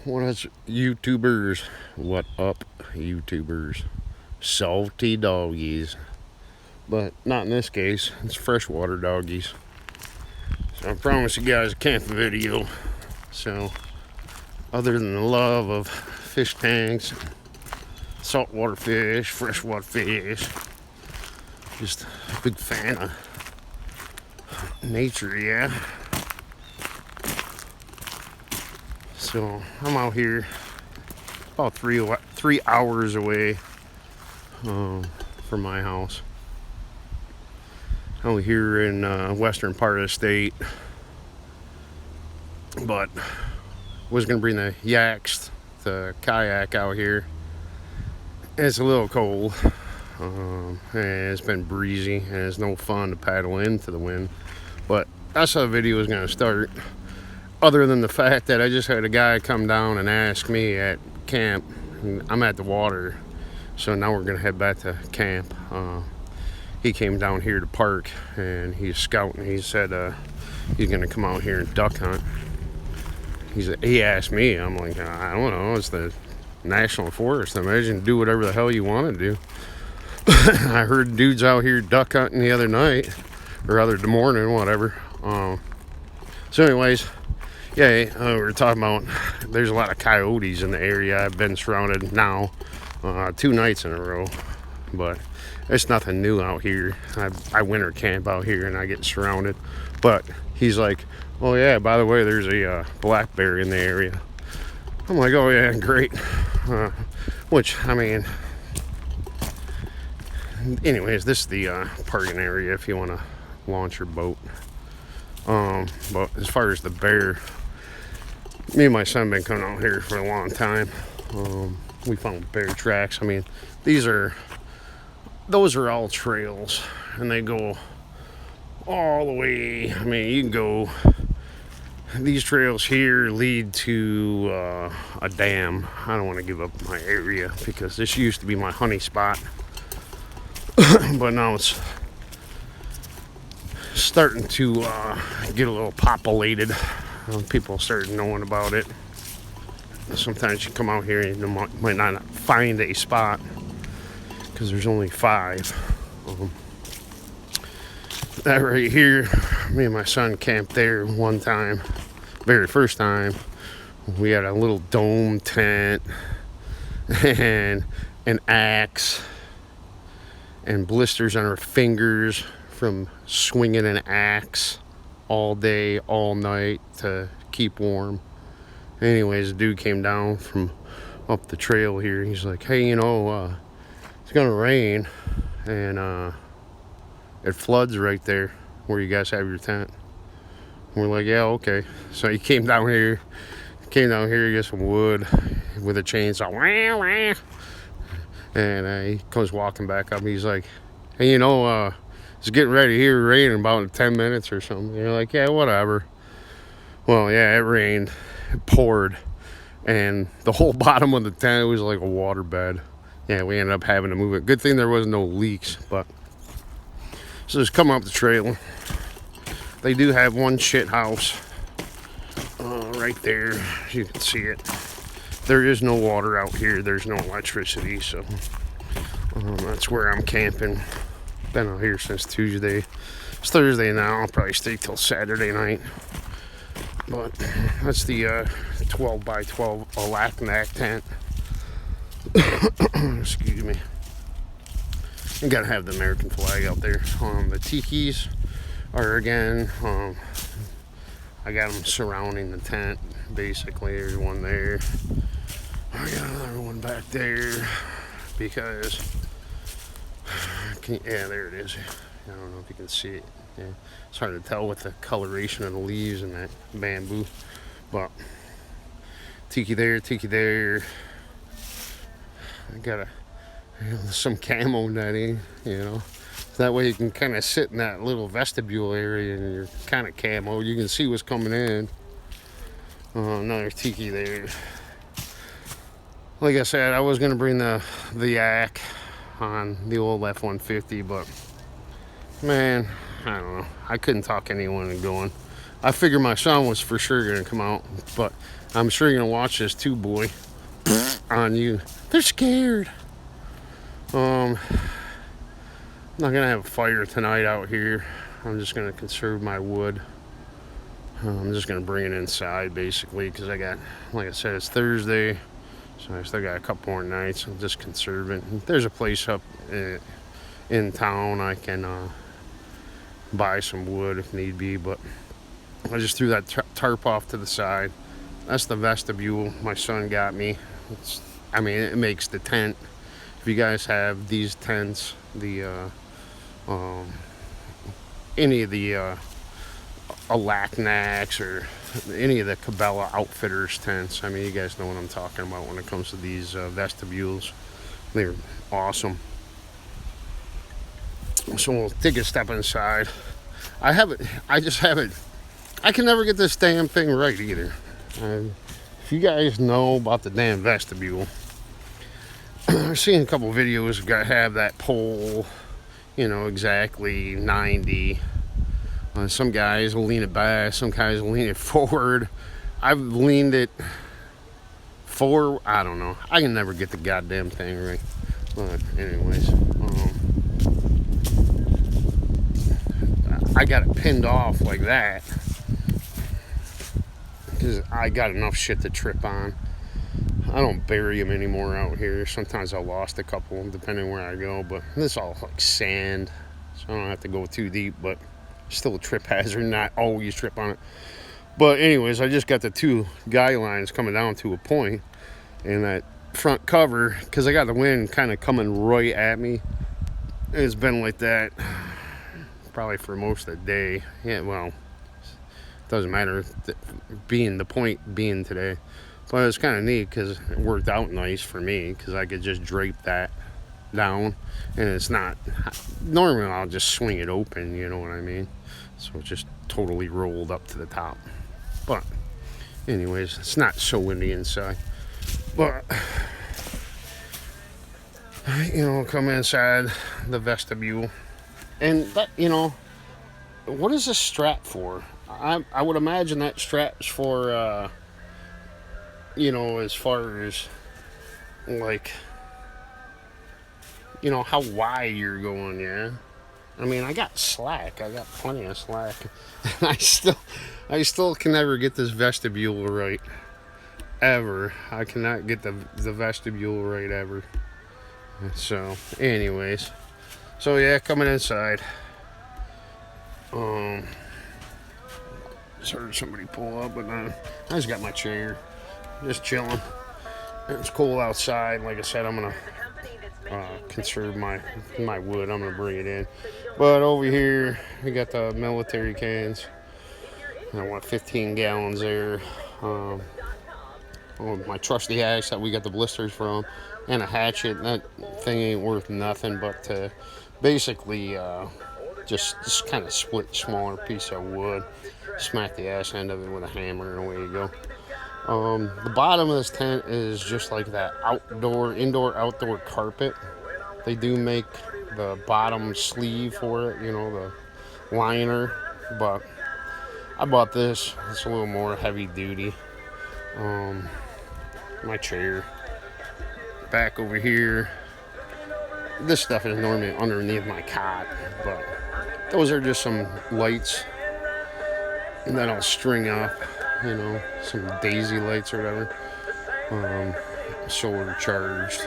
What is YouTubers? What up, YouTubers? Salty doggies. But not in this case, it's freshwater doggies. So I promised you guys a camping video. So, other than the love of fish tanks, saltwater fish, freshwater fish, just a big fan of nature, yeah. So I'm out here about 3 hours away from my house. Out here in western part of the state, but was gonna bring the yaks, the kayak out here. It's a little cold, and it's been breezy, and it's no fun to paddle into the wind. But that's how the video was gonna start. Other than the fact that I just had a guy come down and ask me at camp, and I'm at the water, so now we're gonna head back to camp. He came down here to park and he's scouting. He said he's gonna come out here and duck hunt. He asked me, I'm like, I don't know, it's the national forest. Imagine do whatever the hell you want to do. I heard dudes out here duck hunting the other night, or the morning, whatever. So anyways, yeah, we were talking about there's a lot of coyotes in the area. I've been surrounded now 2 nights in a row, but it's nothing new out here. I winter camp out here and I get surrounded. But he's like, oh yeah, by the way, there's a black bear in the area. I'm like, oh yeah, great. Which, I mean, anyways, this is the parking area if you want to launch your boat. But as far as the bear, me and my son been coming out here for a long time. We found bear tracks. I mean, those are all trails, and they go all the way. I mean, you can go. These trails here lead to a dam. I don't want to give up my area because this used to be my honey spot, but now it's starting to get a little populated. People started knowing about it. Sometimes you come out here and you might not find a spot because there's only 5. That right here, me and my son camped there one time, very first time. We had a little dome tent and an axe and blisters on our fingers from swinging an axe all day, all night to keep warm. Anyways, the dude came down from up the trail here. He's like, hey, it's gonna rain and it floods right there where you guys have your tent. And we're like, yeah, okay. So he came down here, to get some wood with a chainsaw. And he comes walking back up. He's like, hey, it's getting ready here, rain in about 10 minutes or something. And you're like, yeah, whatever. Well, yeah, it rained, it poured, and the whole bottom of the tent was like a waterbed. Yeah, we ended up having to move it. Good thing there was no leaks, but so just come up the trail. They do have one shit house right there. You can see it. There is no water out here. There's no electricity, so that's where I'm camping. Been out here since Tuesday. It's Thursday now. I'll probably stay till Saturday night. But that's the 12 by 12 Alaknak tent. Excuse me. You gotta have the American flag out there. The tikis are again, I got them surrounding the tent. Basically, there's one there. I got another one back there because, yeah, there it is. I don't know if you can see it. Yeah, it's hard to tell with the coloration of the leaves and that bamboo, but tiki there. I got some camo netting, that way you can kind of sit in that little vestibule area and you're kind of camo. You can see what's coming in. Another tiki there. Like I said, I was gonna bring the yak on the old F-150, but man, I don't know. I couldn't talk anyone into going. I figured my son was for sure gonna come out, but I'm sure you're gonna watch this too, boy. On you. They're scared. I'm not gonna have a fire tonight out here. I'm just gonna conserve my wood. I'm just gonna bring it inside basically because I got, like I said, it's Thursday, so I still got a couple more nights. I'm just conserving. There's a place up in town I can buy some wood if need be, but I just threw that tarp off to the side. That's the vestibule my son got me. It makes the tent. If you guys have these tents, any of the Alaknaks or any of the Cabela Outfitters tents, you guys know what I'm talking about when it comes to these vestibules. They're awesome. So we'll take a step inside. I can never get this damn thing right either. If you guys know about the damn vestibule, I've seen a couple videos that have that pole, exactly 90. Some guys will lean it back, some guys will lean it forward. I've leaned it forward. I don't know. I can never get the goddamn thing right. But anyways, I got it pinned off like that because I got enough shit to trip on. I don't bury them anymore out here. Sometimes I lost a couple depending where I go, but this is all like sand, so I don't have to go too deep, but still a trip hazard, not always trip on it. But anyways, I just got the two guy lines coming down to a point, and that front cover, because I got the wind kind of coming right at me. It's been like that probably for most of the day. Yeah, well, doesn't matter being the point being today. But it's kind of neat because it worked out nice for me because I could just drape that down, and it's not, normally I'll just swing it open, you know what I mean? So it's just totally rolled up to the top. But anyways, it's not so windy inside. But come inside the vestibule, and that, what is this strap for? I would imagine that strap's for as far as like, how wide you're going, yeah. I got slack. I got plenty of slack. I still can never get this vestibule right. Ever. I cannot get the vestibule right ever. So, anyways. So yeah, coming inside. Just heard somebody pull up, but I just got my chair. Just chilling. It's cool outside. Like I said, I'm gonna conserve my wood. I'm gonna bring it in. But over here, we got the military cans. I want 15 gallons there. My trusty axe that we got the blisters from, and a hatchet. That thing ain't worth nothing, but to basically just kind of split smaller piece of wood, smack the ass end of it with a hammer, and away you go. The bottom of this tent is just like that indoor outdoor carpet. They do make the bottom sleeve for it, the liner, but I bought this. It's a little more heavy duty. My chair back over here, this stuff is normally underneath my cot, but those are just some lights that I'll string up, some daisy lights or whatever, solar charged.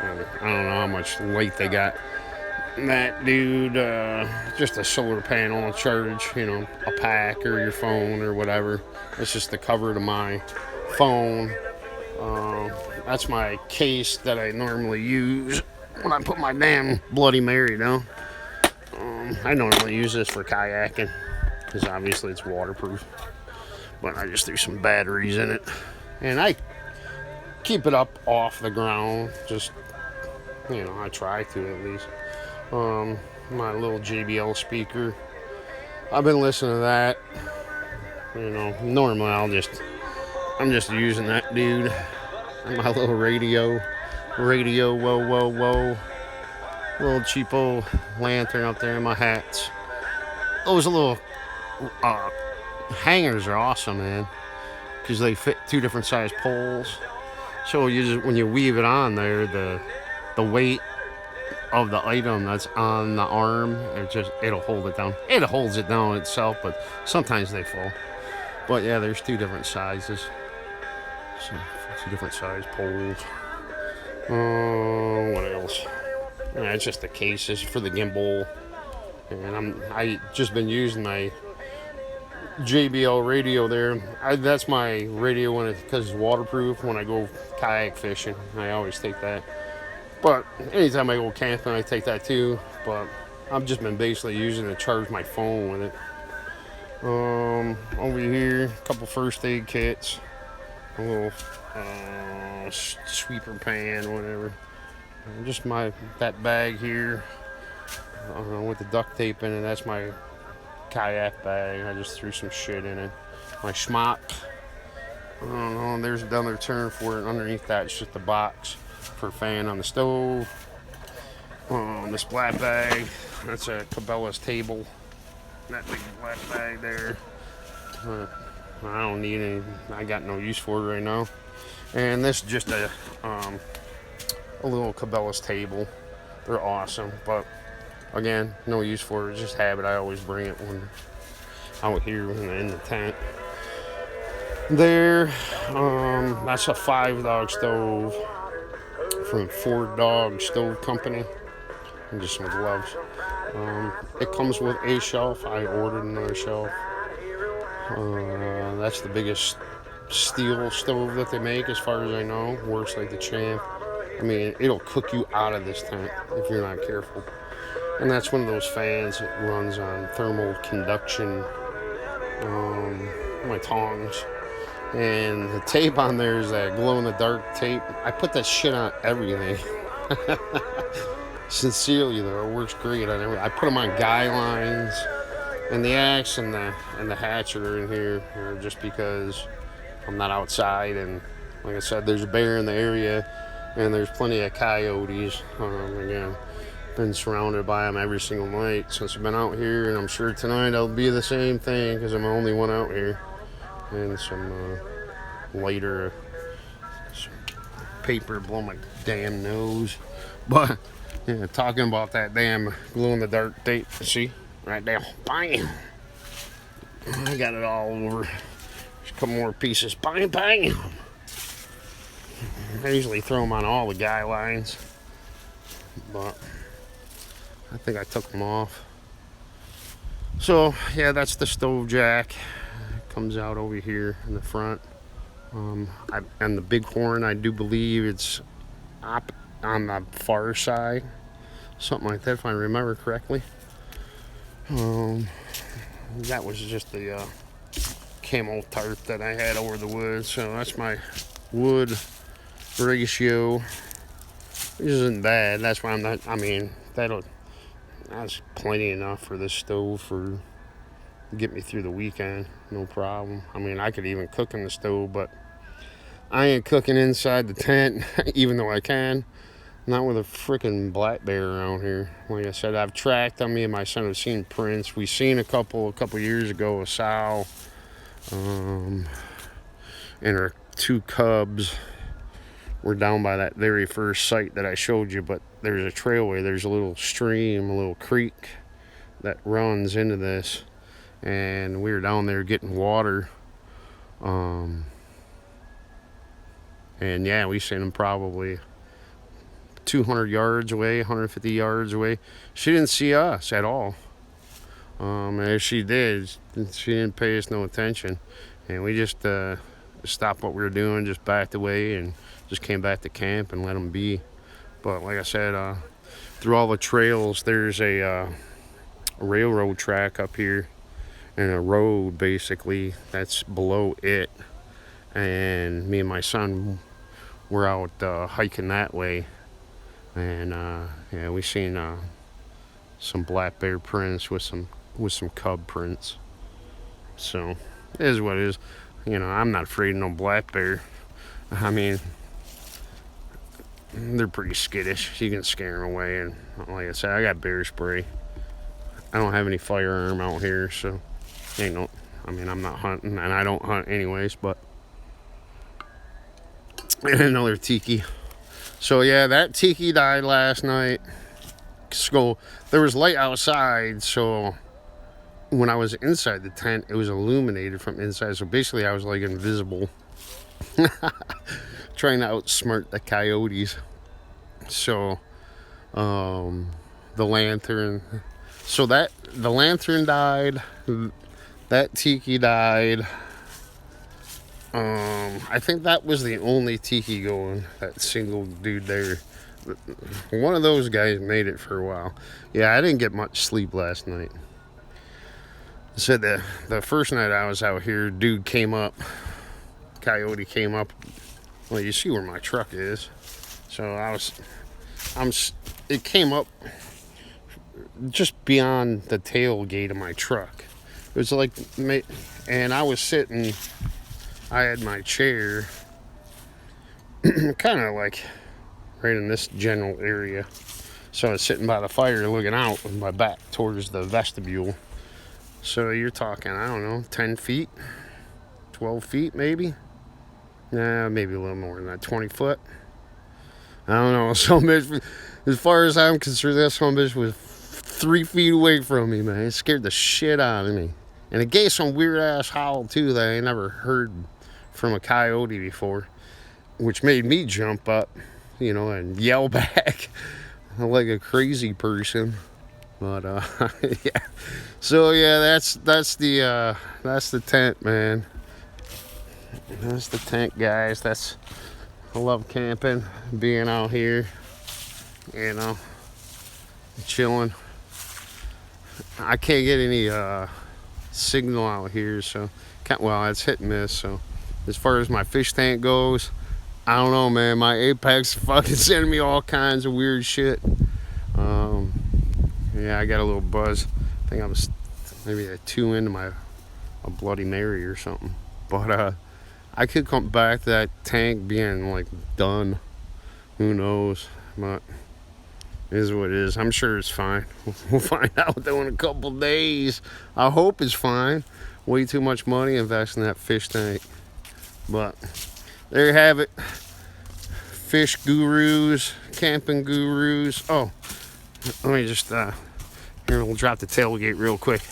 I don't know how much light they got. That dude, just a solar panel charge, a pack or your phone or whatever. It's just the cover to my phone. That's my case that I normally use when I put my damn Bloody Mary down. I normally use this for kayaking because obviously it's waterproof. But I just threw some batteries in it, and I keep it up off the ground. Just, I try to at least. My little JBL speaker, I've been listening to that. Normally I'm just using that dude. My little radio, whoa. Little cheapo lantern up there in my hats. Those little hangers are awesome, man. because they fit 2 different size poles. So you just, when you weave it on there, the weight of the item that's on the arm, it'll hold it down. It holds it down itself, but sometimes they fall. But yeah, there's 2 different sizes. So 2 different size poles. What else? Yeah, it's just the cases for the gimbal. And I just been using my JBL radio there. That's my radio because it's waterproof. When I go kayak fishing, I always take that. But anytime I go camping, I take that too. But I've just been basically using it to charge my phone with it. Over here, a couple first aid kits, a little sweeper pan, whatever. Just that bag here with the duct tape in it. That's my kayak bag. I just threw some shit in it. My schmuck. I don't know. There's another term for it. Underneath that, it's just a box for a fan on the stove. This black bag. That's a Cabela's table. That big black bag there. I don't need any. I got no use for it right now. And this is just a little Cabela's table. They're awesome, but again, no use for it. It's just habit. I always bring it when out here in the tent. There, that's a 5-dog stove from Ford Dog Stove Company. And just some gloves. It comes with a shelf. I ordered another shelf. That's the biggest steel stove that they make, as far as I know. Works like the champ. I mean, it'll cook you out of this tent if you're not careful. And that's one of those fans that runs on thermal conduction. My tongs. And the tape on there is that glow-in-the-dark tape. I put that shit on everything. Sincerely, though, it works great on everything. I put them on guy lines. And the axe and the hatchet are in here just because I'm not outside. And like I said, there's a bear in the area. And there's plenty of coyotes. Again, been surrounded by them every single night since I've been out here, and I'm sure tonight I'll be the same thing because I'm the only one out here. And some lighter, some paper blow my damn nose. But yeah, talking about that damn glow-in-the-dark tape. See, right there, bang! I got it all over. There's a couple more pieces, bang, bang! I usually throw them on all the guy lines, but I think I took them off. So yeah, that's the stove jack. It comes out over here in the front. And the big horn, I do believe it's up on the far side, something like that, if I remember correctly. That was just the camel tarp that I had over the wood. So that's my wood ratio, which isn't bad. That's why I'm not. I mean, that's plenty enough for this stove to get me through the weekend, no problem. I mean, I could even cook in the stove, but I ain't cooking inside the tent, even though I can. Not with a freaking black bear around here. Like I said, I've tracked them. Me and my son have seen prints. We seen a couple years ago, a sow, and her 2 cubs. We're down by that very first site that I showed you, but there's a trailway, there's a little stream, a little creek that runs into this, and we were down there getting water, and yeah, we seen them probably 200 yards away, 150 yards away. She didn't see us at all, and if she did, she didn't pay us no attention, and we just stopped what we were doing, just backed away, and just came back to camp and let them be. But like I said, through all the trails, there's a railroad track up here and a road basically that's below it. And me and my son were out hiking that way, and yeah, we seen some black bear prints with some cub prints. So it is what it is. You know, I'm not afraid of no black bear. I mean, they're pretty skittish. You can scare them away, and like I said, I got bear spray. I don't have any firearm out here, so ain't no. I mean, I'm not hunting, and I don't hunt anyways. But and another tiki. So yeah, that tiki died last night. So there was light outside, so when I was inside the tent, it was illuminated from inside. So basically, I was like invisible, trying to outsmart the coyotes. So the lantern. So the lantern died. That tiki died. I think that was the only tiki going. That single dude there. One of those guys made it for a while. Yeah, I didn't get much sleep last night. I said the first night I was out here, dude came up. Coyote came up. Well, you see where my truck is. So it came up just beyond the tailgate of my truck. It was like, and I was sitting, I had my chair kind of like right in this general area. So I was sitting by the fire looking out with my back towards the vestibule. So you're talking, I don't know, 10 feet, 12 feet maybe? Nah, maybe a little more than that, 20 foot. I don't know, as far as I'm concerned, that son of a bitch was 3 feet away from me, man. It scared the shit out of me. And it gave some weird ass howl too that I never heard from a coyote before, which made me jump up, and yell back like a crazy person. But yeah. So yeah, that's the tent, man. That's the tent, guys. I love camping, being out here, chilling. I can't get any signal out here, so it's hit and miss. So as far as my fish tank goes, I don't know, man. My Apex fucking sending me all kinds of weird shit. Yeah, I got a little buzz. I think I was maybe a 2 into a Bloody Mary or something. But I could come back to that tank being like done. Who knows? But it is what it is. I'm sure it's fine. We'll find out though in a couple days. I hope it's fine. Way too much money invested in that fish tank. But there you have it. Fish gurus, camping gurus. Oh, let me just here, we'll drop the tailgate real quick.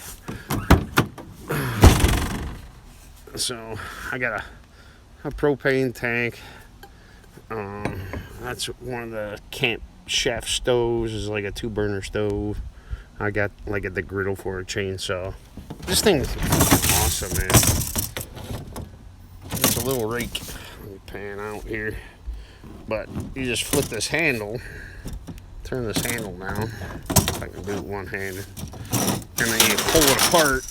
So I got a propane tank. That's one of the camp chef stoves. Is like a 2-burner stove. I got like the griddle for a chainsaw. This thing's awesome, man. It's a little rake. Let me pan out here. But you just flip this handle, turn this handle down. If I can do it one-handed, and then you pull it apart.